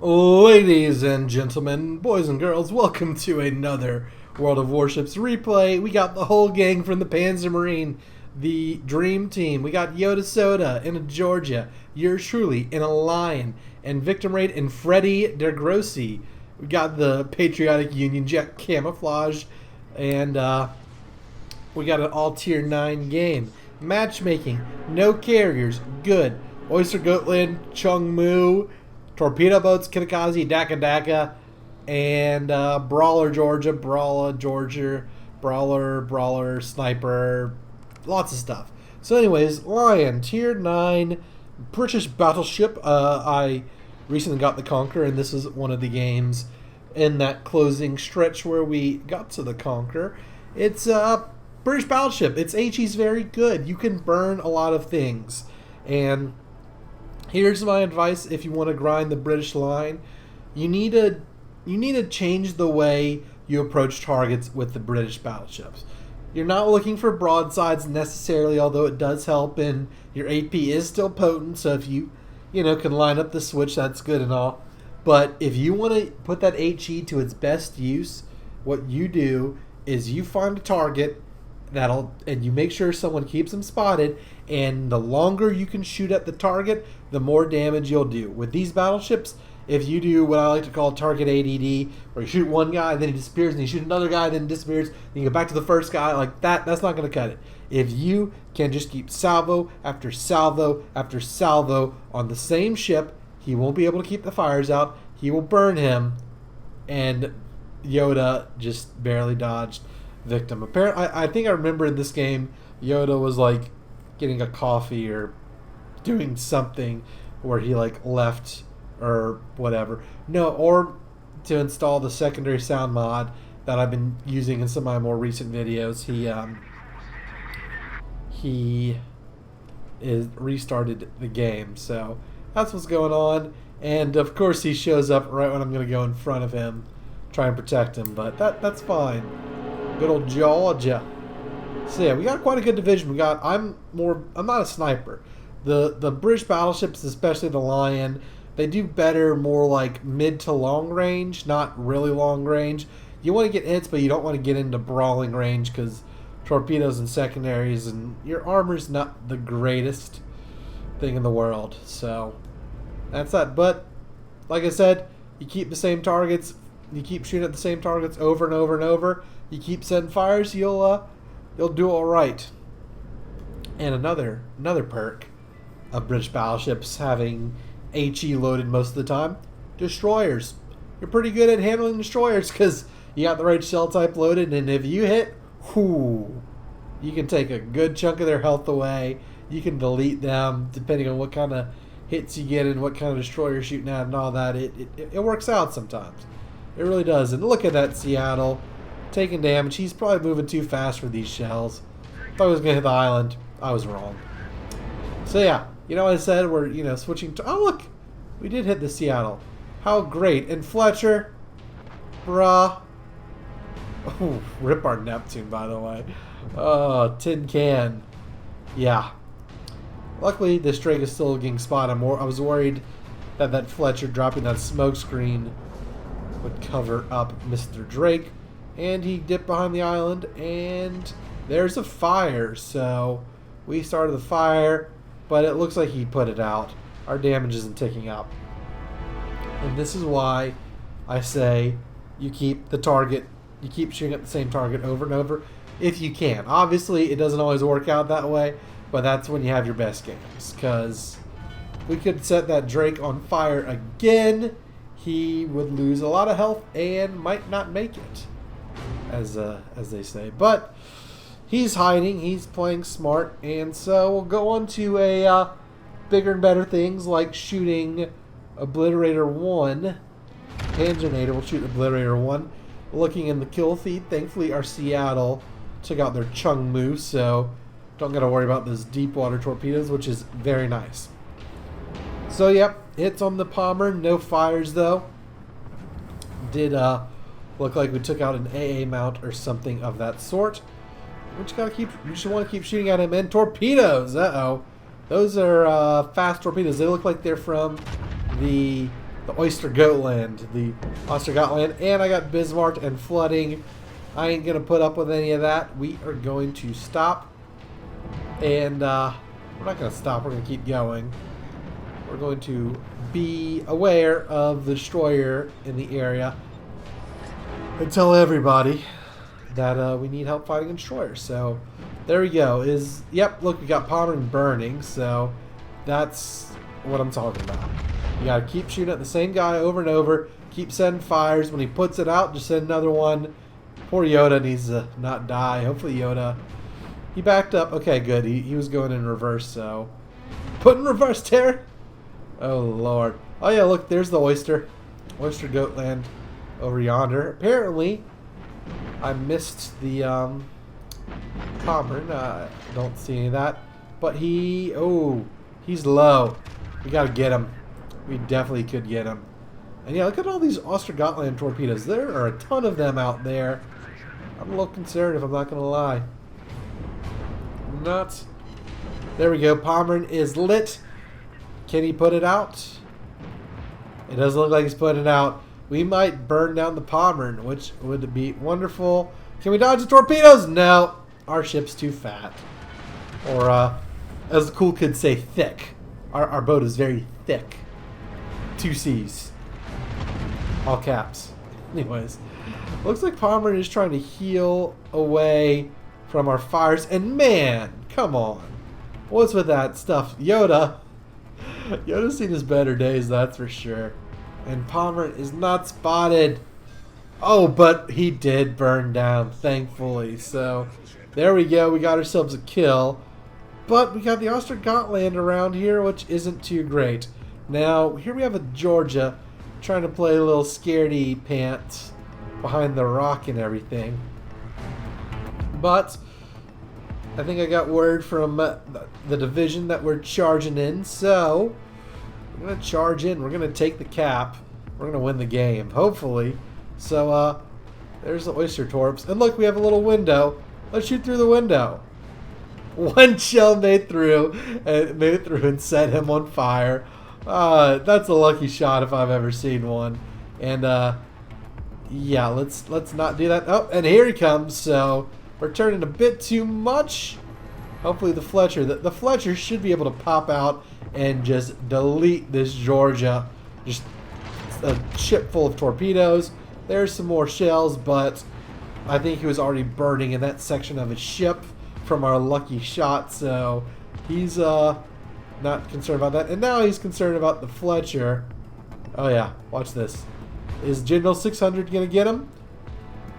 Ladies and gentlemen, boys and girls, welcome to another World of Warships replay. We got the whole gang from the Panzermarine, the Dream Team. We got Yoda Soda in a Georgia, yours truly in a Lion, and Victim Raid and Freddy DeGrossi. We got the Patriotic Union Jack Camouflage, and we got an all tier 9 game. Matchmaking, no carriers, good. Oyster Goatland, Chung Mu, Torpedo Boats, Kitakazi, Daka Daka, and Brawler Georgia, Brawler, Sniper, lots of stuff. So anyways, Lion, Tier 9, British Battleship. I recently got the Conqueror, and this is one of the games in that closing stretch where we got to the Conqueror. It's British Battleship. Its HE's very good. You can burn a lot of things. And here's my advice: if you want to grind the British line, you need to change the way you approach targets with the British battleships. You're not looking for broadsides necessarily, although it does help, and your AP is still potent. So if you can line up the switch, that's good and all. But if you want to put that HE to its best use, what you do is you find a target and you make sure someone keeps them spotted, and the longer you can shoot at the target, the more damage you'll do. With these battleships, if you do what I like to call target ADD, where you shoot one guy, then he disappears, and you shoot another guy, then he disappears, then you go back to the first guy, like that's not going to cut it. If you can just keep salvo after salvo after salvo on the same ship, he won't be able to keep the fires out. He will burn him, and Yoda just barely dodged Victim. Apparently, I think I remember in this game, Yoda was like getting a coffee or doing something where he like left or whatever. No, or to install the secondary sound mod that I've been using in some of my more recent videos. He is restarted the game, so that's what's going on. And of course, he shows up right when I'm going to go in front of him, try and protect him. But that's fine. Good old Georgia. So yeah, we got quite a good division. I'm not a sniper. The British battleships, especially the Lion, they do better more like mid to long range, not really long range. You want to get hits, but you don't want to get into brawling range because torpedoes and secondaries, and your armor's not the greatest thing in the world. So that's that. But like I said, you keep the same targets. You keep shooting at the same targets over and over and over. You keep setting fires, you'll do all right. And another perk of British battleships having HE loaded most of the time: destroyers. You're pretty good at handling destroyers because you got the right shell type loaded, and if you hit, you can take a good chunk of their health away. You can delete them depending on what kind of hits you get and what kind of destroyer you're shooting at and all that. It works out sometimes. It really does. And look at that Seattle taking damage. He's probably moving too fast for these shells. Thought he was going to hit the island. I was wrong. So yeah, I said we're switching to... Oh look, we did hit the Seattle. How great. And Fletcher, bruh. Oh, rip our Neptune, by the way. Oh, tin can. Yeah. Luckily, this Drake is still getting spotted. I was worried that Fletcher dropping that smoke screen would cover up Mr. Drake. And he dipped behind the island, and there's a fire. So we started the fire, but it looks like he put it out. Our damage isn't ticking up. And this is why I say you keep the target, you keep shooting at the same target over and over if you can. Obviously, it doesn't always work out that way, but that's when you have your best games. Because we could set that Drake on fire again, he would lose a lot of health and might not make it, as they say. But he's hiding, he's playing smart, and so we'll go on to a bigger and better things like shooting Obliterator 1. Panzernator will shoot Obliterator 1. Looking in the kill feed, thankfully our Seattle took out their Chung Mu, so don't got to worry about those deep water torpedoes, which is very nice. So yep, hits on the Palmer, no fires though. Did look like we took out an AA mount or something of that sort. We just want to keep shooting at him. And torpedoes, those are fast torpedoes. They look like they're from the the Oyster Goatland, the Oyster Goatland, and I got Bismarck and flooding. I ain't gonna put up with any of that. We are going to stop, and we're not gonna stop. We're gonna keep going. We're going to be aware of the destroyer in the area and tell everybody that we need help fighting a destroyer. So there we go. Yep, look, we got Pommern burning, so that's what I'm talking about. You gotta keep shooting at the same guy over and over, keep sending fires. When he puts it out, just send another one. Poor Yoda needs to not die. Hopefully Yoda, he backed up. Okay, good. He was going in reverse, so put in reverse, Terror. Oh Lord. Oh yeah, look, there's the Oyster Goatland over yonder. Apparently I missed the Pommern. Don't see any of that. But he's low. We gotta get him. We definitely could get him. And yeah, look at all these Ostergotland torpedoes. There are a ton of them out there. I'm a little concerned, if I'm not gonna lie. Nuts. There we go. Pommern is lit. Can he put it out? It doesn't look like he's putting it out. We might burn down the Pommern, which would be wonderful. Can we dodge the torpedoes? No. Our ship's too fat. Or, as the cool kids say, thick. Our boat is very thick. 2 C's. All caps. Anyways. Looks like Pommern is trying to heal away from our fires. And man, come on. What's with that stuff? Yoda's seen his better days, that's for sure. And Pommern is not spotted. Oh, but he did burn down, thankfully. So, there we go. We got ourselves a kill. But we got the Ostergotland around here, which isn't too great. Now, here we have a Georgia trying to play a little scaredy pants behind the rock and everything. But I think I got word from the division that we're charging in, so we're going to charge in. We're going to take the cap. We're going to win the game, hopefully. So, there's the Oyster Torps. And look, we have a little window. Let's shoot through the window. One shell made it through and set him on fire. That's a lucky shot if I've ever seen one. And, yeah, let's not do that. Oh, and here he comes, so we're turning a bit too much. Hopefully the Fletcher should be able to pop out and just delete this Georgia. Just a ship full of torpedoes. There's some more shells, but I think he was already burning in that section of his ship from our lucky shot, so he's not concerned about that. And now he's concerned about the Fletcher. Oh yeah, watch this. Is General 600 gonna get him?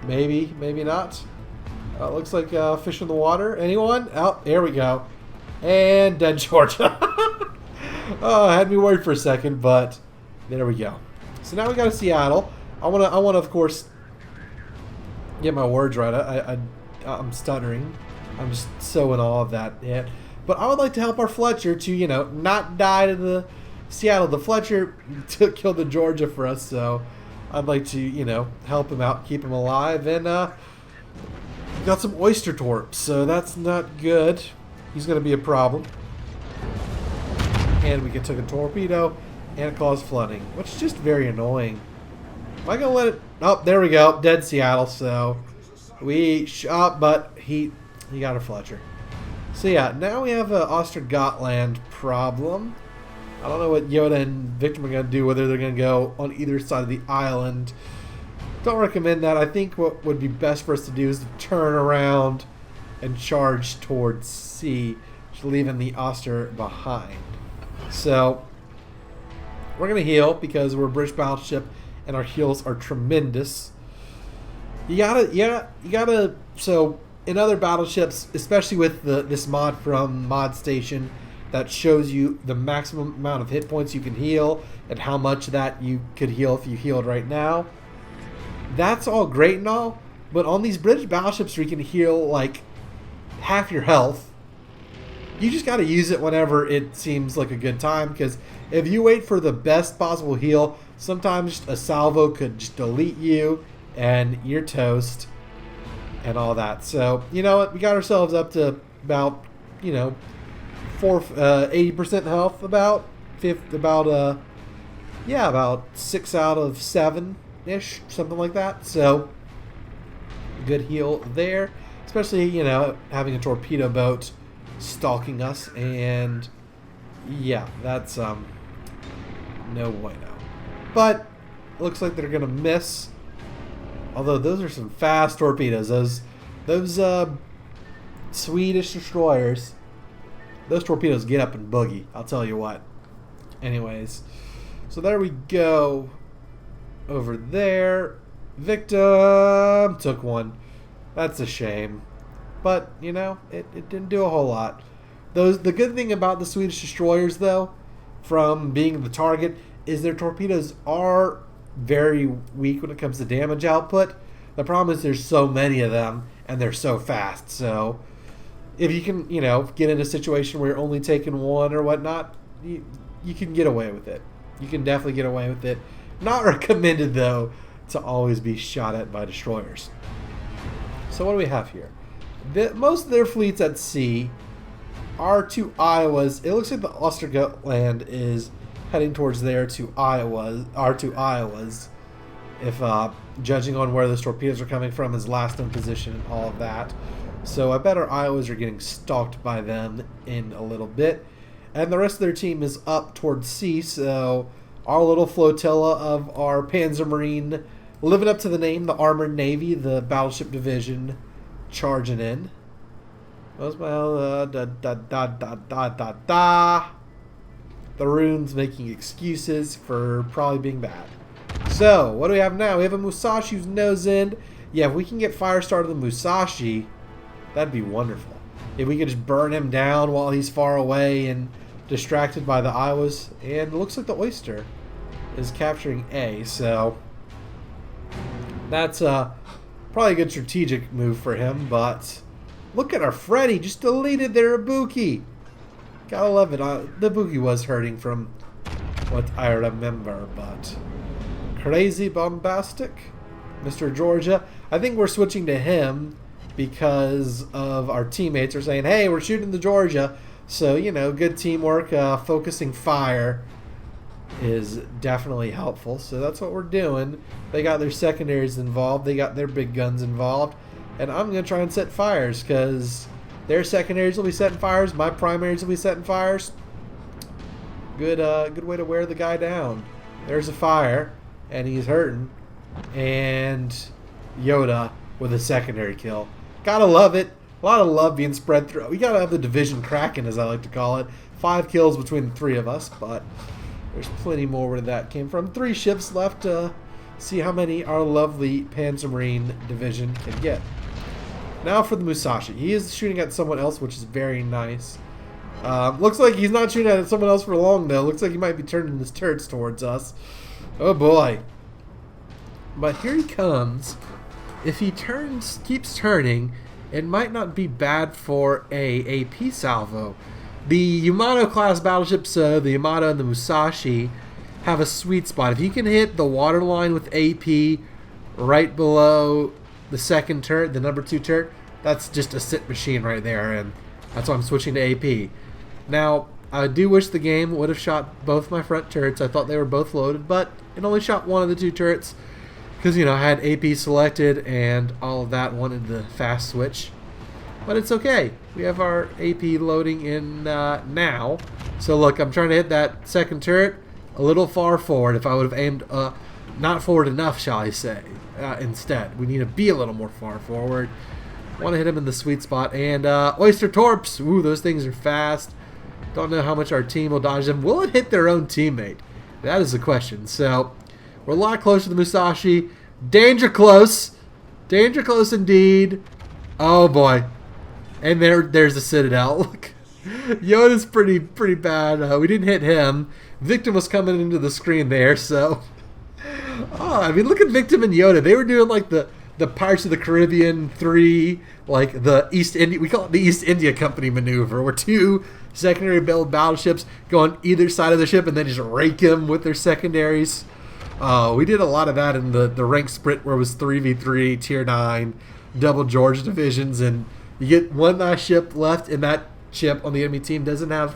Maybe, maybe not. Looks like fish in the water. Anyone? Oh, here we go. And dead Georgia. Oh, had me worried for a second, but there we go. So now we got to Seattle. I wanna of course get my words right. I'm stuttering. I'm just so in awe of that. Yeah. But I would like to help our Fletcher to, not die to the Seattle. The Fletcher killed the Georgia for us, so I'd like to, help him out, keep him alive, and got some Oyster Torps, so that's not good. He's going to be a problem. And we get took a torpedo, and it caused flooding, which is just very annoying. Am I going to let it... Oh, there we go. Dead Seattle, so we shot, but he got a Fletcher. So yeah, now we have an Ostergotland problem. I don't know what Yoda and Victim are going to do, whether they're going to go on either side of the island. Don't recommend that. I think what would be best for us to do is to turn around and charge towards sea, just leaving the Oster behind. So we're going to heal because we're a British battleship and our heals are tremendous. You gotta, so in other battleships, especially with this mod from Mod Station that shows you the maximum amount of hit points you can heal and how much that you could heal if you healed right now. That's all great and all, but on these British battleships where you can heal like half your health, you just got to use it whenever it seems like a good time, because if you wait for the best possible heal, sometimes a salvo could just delete you and you're toast and all that. So, you know what? We got ourselves up to about, 80% health, about Yeah, about 6 out of 7-ish, something like that. So, good heal there. Especially, having a torpedo boat stalking us. And, yeah, that's, no bueno. But, looks like they're going to miss. Although, those are some fast torpedoes. Those Swedish destroyers, those torpedoes get up and boogie. I'll tell you what. Anyways, so there we go. Over there, victim took one. That's a shame, but it didn't do a whole lot. The good thing about the Swedish destroyers, though, from being the target, is their torpedoes are very weak when it comes to damage output. The problem is there's so many of them and they're so fast. So if you can, get in a situation where you're only taking one or whatnot, you can get away with it. You can definitely get away with it. Not recommended, though, to always be shot at by destroyers. So what do we have here? Most of their fleets at sea are to Iowas. It looks like the Ostergotland is heading towards there to Iowas. If judging on where those torpedoes are coming from, his last known position and all of that. So I bet our Iowas are getting stalked by them in a little bit. And the rest of their team is up towards sea, so our little flotilla of our Panzermarine, living up to the name, the Armored Navy, the Battleship Division, charging in. Well, the runes making excuses for probably being bad. So, what do we have now? We have a Musashi who's nose in. Yeah, if we can get fire started on the Musashi, that'd be wonderful. If we could just burn him down while he's far away and distracted by the Iowas. And it looks like the Oyster is capturing A, so that's probably a good strategic move for him. But look at our Freddy, just deleted their Ibuki. Gotta love it. The Ibuki was hurting from what I remember, but crazy bombastic. Mr. Georgia. I think we're switching to him because of our teammates are saying, hey, we're shooting the Georgia. So, good teamwork. Focusing fire is definitely helpful. So that's what we're doing. They got their secondaries involved. They got their big guns involved. And I'm going to try and set fires because their secondaries will be setting fires. My primaries will be setting fires. Good way to wear the guy down. There's a fire, and he's hurting. And Yoda with a secondary kill. Gotta love it. A lot of love being spread through. We gotta have the division cracking, as I like to call it. 5 kills between the 3 of us, but there's plenty more where that came from. 3 ships left to see how many our lovely Panzermarine division can get. Now for the Musashi. He is shooting at someone else, which is very nice. Looks like he's not shooting at someone else for long, though. Looks like he might be turning his turrets towards us. Oh, boy. But here he comes. If he keeps turning, it might not be bad for a AP salvo. The Yamato-class battleships, the Yamato and the Musashi, have a sweet spot. If you can hit the waterline with AP right below the second turret, the number 2 turret, that's just a sit machine right there, and that's why I'm switching to AP. Now, I do wish the game would have shot both my front turrets. I thought they were both loaded, but it only shot one of the 2 turrets because, I had AP selected and all of that, wanted the fast switch. But it's okay. We have our AP loading in now. So look, I'm trying to hit that second turret a little far forward. If I would have aimed not forward enough, shall I say, instead. We need to be a little more far forward. Want to hit him in the sweet spot. And Oyster Torps. Ooh, those things are fast. Don't know how much our team will dodge them. Will it hit their own teammate? That is the question. So we're a lot closer to the Musashi. Danger close. Danger close indeed. Oh boy. And there's the Citadel. Look, Yoda's pretty bad. We didn't hit him. Victim was coming into the screen there, so. Oh, I mean, look at Victim and Yoda. They were doing like the Pirates of the Caribbean 3, like the East India. We call it the East India Company maneuver, where 2 secondary build battleships go on either side of the ship and then just rake them with their secondaries. We did a lot of that in the rank sprint, where it was 3v3, tier 9, double George divisions, and you get one last ship left, and that ship on the enemy team doesn't have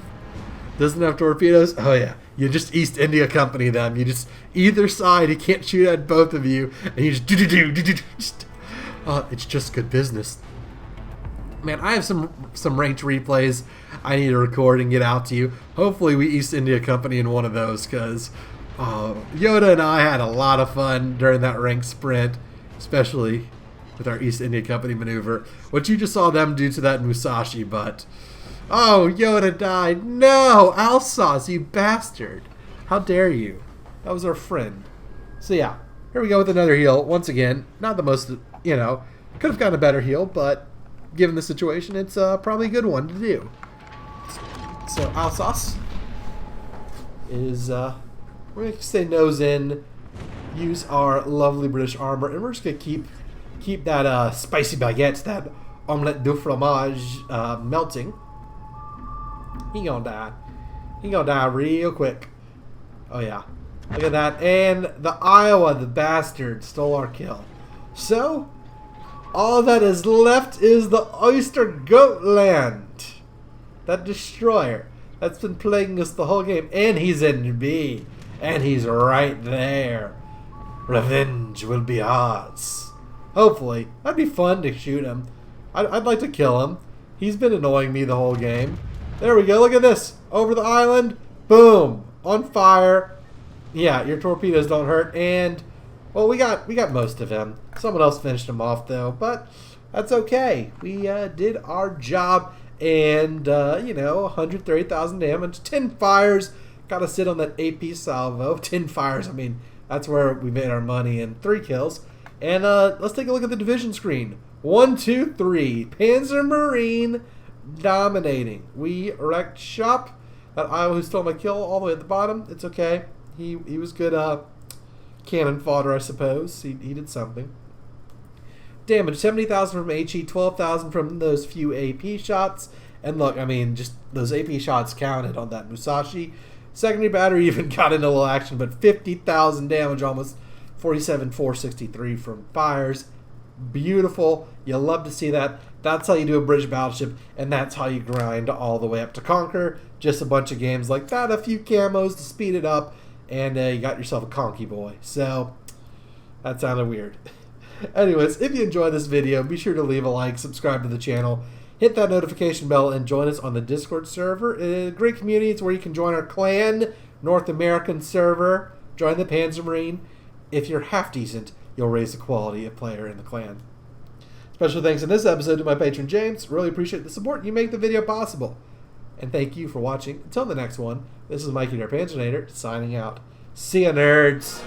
torpedoes. Oh yeah, You just East India Company them. You just either side. He can't shoot at both of you, and you just do. It's just good business. Man, I have some ranked replays I need to record and get out to you. Hopefully, we East India Company in one of those, because Yoda and I had a lot of fun during that ranked sprint, especially with our East India Company maneuver, which you just saw them do to that Musashi, but... Oh, Yoda died. No, Alsace, you bastard. How dare you? That was our friend. So yeah, here we go with another heal. Once again, not the most, could have gotten a better heal, but given the situation, it's probably a good one to do. So Alsace is, we're going to stay nose in, use our lovely British armor, and we're just going to keep that spicy baguette, that omelette du fromage melting. He gonna die. He gonna die real quick. Oh yeah. Look at that. And the Iowa, the bastard, stole our kill. So, all that is left is the Oyster Goat Land. That destroyer that's been plaguing us the whole game. And he's in B. And he's right there. Revenge will be ours. Hopefully. That'd be fun to shoot him. I'd like to kill him. He's been annoying me the whole game. There we go. Look at this. Over the island. Boom. On fire. Yeah, your torpedoes don't hurt. And, well, we got most of him. Someone else finished him off, though. But that's okay. We did our job. And, 130,000 damage. 10 fires. Got to sit on that AP salvo. 10 fires. I mean, that's where we made our money. And 3 kills. And let's take a look at the division screen. 1, 2, 3. Panzermarine dominating. We wrecked shop. That Iowa who stole my kill all the way at the bottom. It's okay. He was good cannon fodder, I suppose. He did something. Damage 70,000 from HE, 12,000 from those few AP shots. And look, I mean, just those AP shots counted on that Musashi. Secondary battery even got into a little action, but 50,000 damage, almost 47,463 from fires. Beautiful. You love to see that. That's how you do a British battleship, and that's how you grind all the way up to conquer. Just a bunch of games like that, a few camos to speed it up, and you got yourself a conky boy. So, that sounded weird. Anyways, if you enjoyed this video, be sure to leave a like, subscribe to the channel, hit that notification bell, and join us on the Discord server. A great community. It's where you can join our clan, North American server, join the Panzermarine. If you're half decent, you'll raise the quality of player in the clan. Special thanks in this episode to my patron James. Really appreciate the support. You make the video possible. And thank you for watching. Until the next one, this is Mikey, our Panzernator, signing out. See ya, nerds!